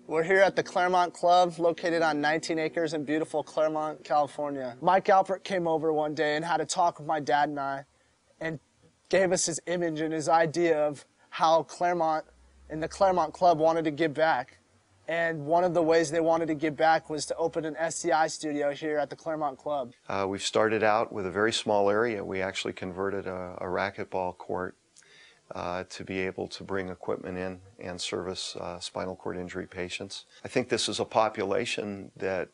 We're here at the Claremont Club, located on 19 acres in beautiful Claremont, California. Mike Alpert came over one day and had a talk with my dad and I, and gave us his image and his idea of how Claremont and the Claremont Club wanted to give back. And one of the ways they wanted to give back was to open an SCI studio here at the Claremont Club. We've started out with a very small area. We actually converted a racquetball court to be able to bring equipment in and service spinal cord injury patients. I think this is a population that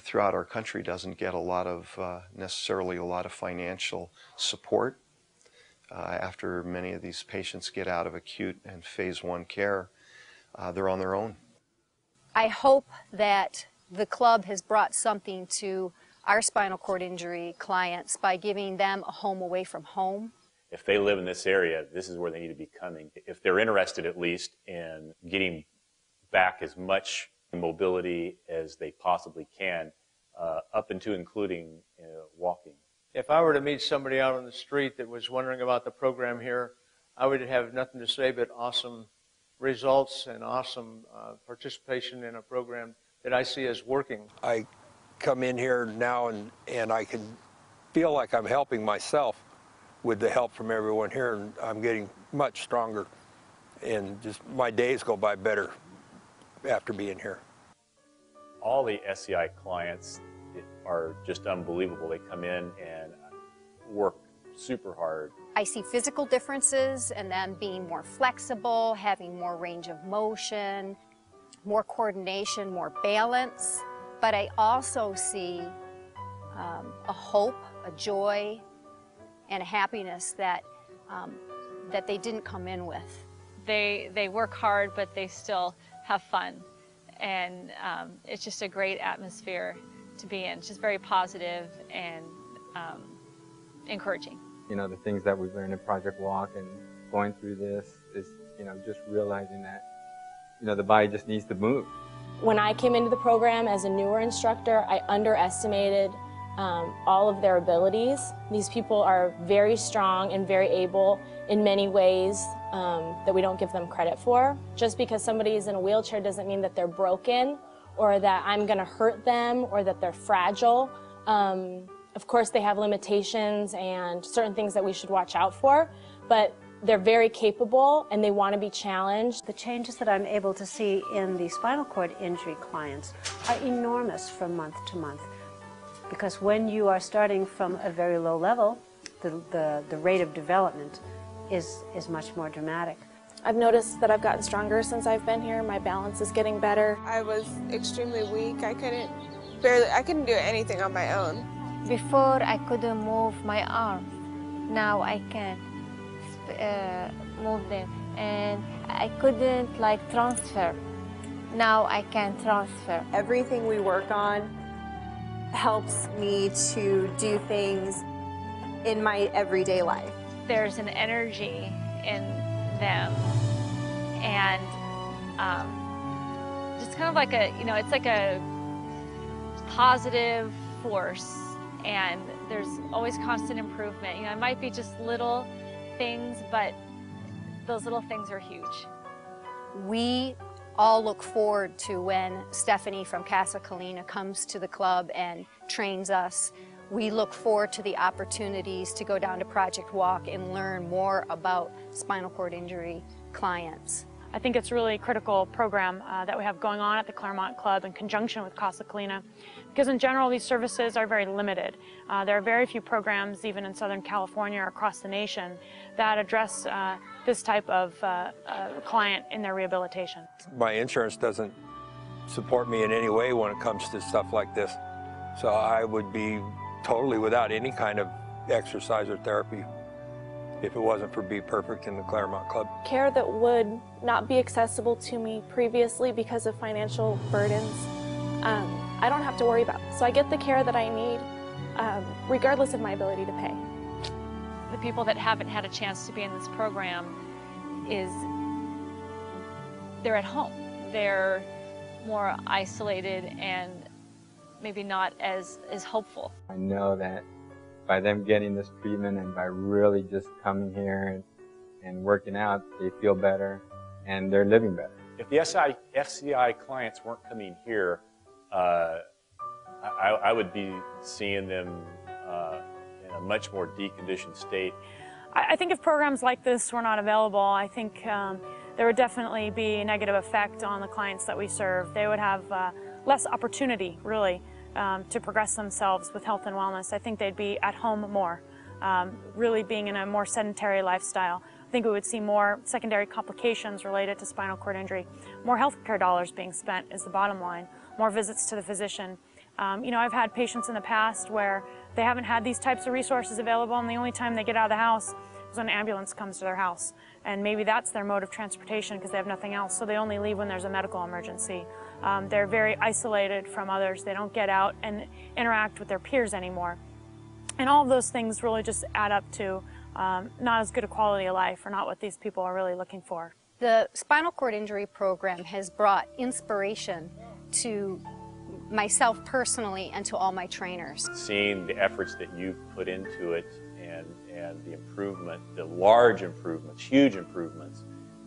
throughout our country doesn't get a lot of, necessarily a lot of financial support. After many of these patients get out of acute and phase 1 care, they're on their own. I hope that the club has brought something to our spinal cord injury clients by giving them a home away from home. If they live in this area, this is where they need to be coming. If they're interested at least in getting back as much mobility as they possibly can, up into including walking. If I were to meet somebody out on the street that was wondering about the program here, I would have nothing to say but awesome results and awesome participation in a program that I see as working. I come in here now and I can feel like I'm helping myself with the help from everyone here, and I'm getting much stronger, and just my days go by better after being here. All the SCI clients are just unbelievable. They come in and work super hard. I see physical differences and them being more flexible, having more range of motion, more coordination, more balance. But I also see a hope, a joy, and a happiness that that they didn't come in with. They work hard, but they still have fun, and it's just a great atmosphere to be in. It's just very positive and encouraging. You know, the things that we've learned in Project Walk and going through this is, you know, just realizing that, you know, the body just needs to move. When I came into the program as a newer instructor, I underestimated all of their abilities. These people are very strong and very able in many ways that we don't give them credit for. Just because somebody is in a wheelchair doesn't mean that they're broken or that I'm going to hurt them or that they're fragile. Of course, they have limitations and certain things that we should watch out for, but they're very capable and they want to be challenged. The changes that I'm able to see in the spinal cord injury clients are enormous from month to month. Because when you are starting from a very low level, the rate of development is much more dramatic. I've noticed that I've gotten stronger since I've been here. My balance is getting better. I was extremely weak. I couldn't do anything on my own. Before I couldn't move my arms. Now I can move them, and I couldn't transfer. Now I can transfer. Everything we work on helps me to do things in my everyday life. There's an energy in them, and just kind of like a, you know, it's like a positive force, and there's always constant improvement. You know, it might be just little things, but those little things are huge. We all look forward to when Stephanie from Casa Colina comes to the club and trains us. We look forward to the opportunities to go down to Project Walk and learn more about spinal cord injury clients. I think it's a really critical program that we have going on at the Claremont Club in conjunction with Casa Colina, because in general these services are very limited. There are very few programs, even in Southern California or across the nation, that address this type of client in their rehabilitation. My insurance doesn't support me in any way when it comes to stuff like this, so I would be totally without any kind of exercise or therapy if it wasn't for Be Perfect in the Claremont Club. Care that would not be accessible to me previously because of financial burdens, I don't have to worry about. So I get the care that I need, regardless of my ability to pay. The people that haven't had a chance to be in this program they're at home. They're more isolated and maybe not as hopeful. I know that by them getting this treatment and by really just coming here and working out, they feel better and they're living better. If the FCI clients weren't coming here, I would be seeing them in a much more deconditioned state. I think if programs like this were not available, I think there would definitely be a negative effect on the clients that we serve. They would have less opportunity, really, to progress themselves with health and wellness. I think they'd be at home more, really being in a more sedentary lifestyle. I think we would see more secondary complications related to spinal cord injury. More healthcare dollars being spent is the bottom line. More visits to the physician. You know, I've had patients in the past where they haven't had these types of resources available, and the only time they get out of the house is when an ambulance comes to their house. And maybe that's their mode of transportation because they have nothing else, so they only leave when there's a medical emergency. They're very isolated from others. They don't get out and interact with their peers anymore. And all of those things really just add up to not as good a quality of life, or not what these people are really looking for. The spinal cord injury program has brought inspiration to myself personally and to all my trainers. Seeing the efforts that you've put into it and the improvement, the large improvements, huge improvements,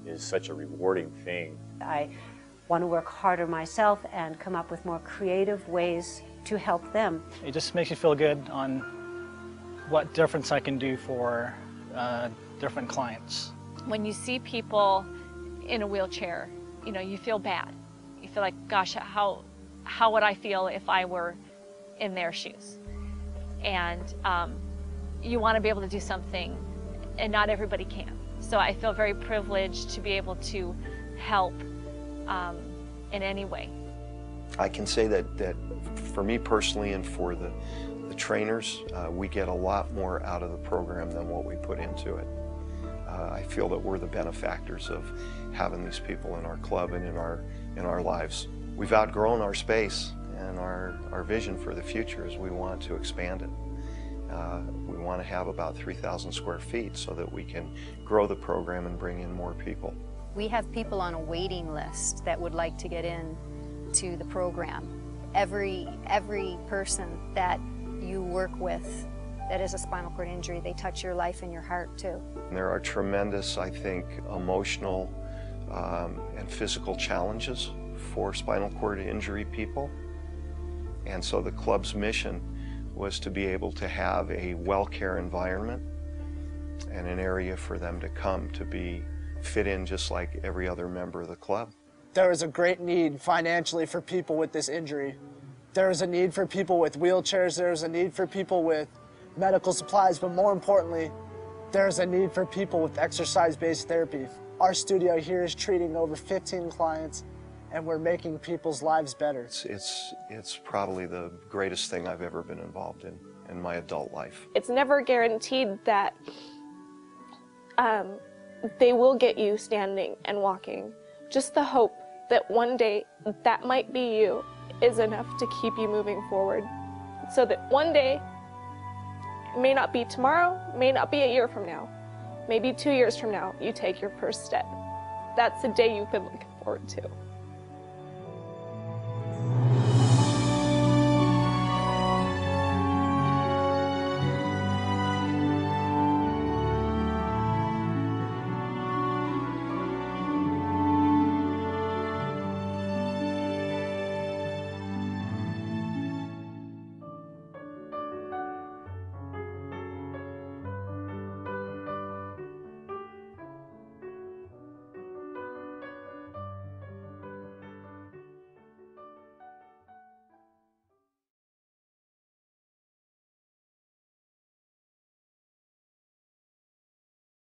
is such a rewarding thing. I want to work harder myself and come up with more creative ways to help them. It just makes me feel good on what difference I can do for different clients. When you see people in a wheelchair, you know, you feel bad. You feel like, gosh, how would I feel if I were in their shoes? And you want to be able to do something, and not everybody can. So I feel very privileged to be able to help in any way. I can say that for me personally and for the trainers, we get a lot more out of the program than what we put into it. I feel that we're the benefactors of having these people in our club and in our lives. We've outgrown our space, and our vision for the future is we want to expand it. We want to have about 3,000 square feet so that we can grow the program and bring in more people. We have people on a waiting list that would like to get in to the program. Every person that you work with that is a spinal cord injury, they touch your life and your heart too. And there are tremendous, I think, emotional and physical challenges for spinal cord injury people. And so the club's mission was to be able to have a well-care environment and an area for them to come to be fit in just like every other member of the club. There is a great need financially for people with this injury. There is a need for people with wheelchairs. There is a need for people with medical supplies, but more importantly, there is a need for people with exercise-based therapy. Our studio here is treating over 15 clients, and we're making people's lives better. It's probably the greatest thing I've ever been involved in my adult life. It's never guaranteed that they will get you standing and walking. Just the hope that one day that might be you is enough to keep you moving forward. So that one day, it may not be tomorrow, may not be a year from now, maybe 2 years from now, you take your first step. That's the day you've been looking forward to.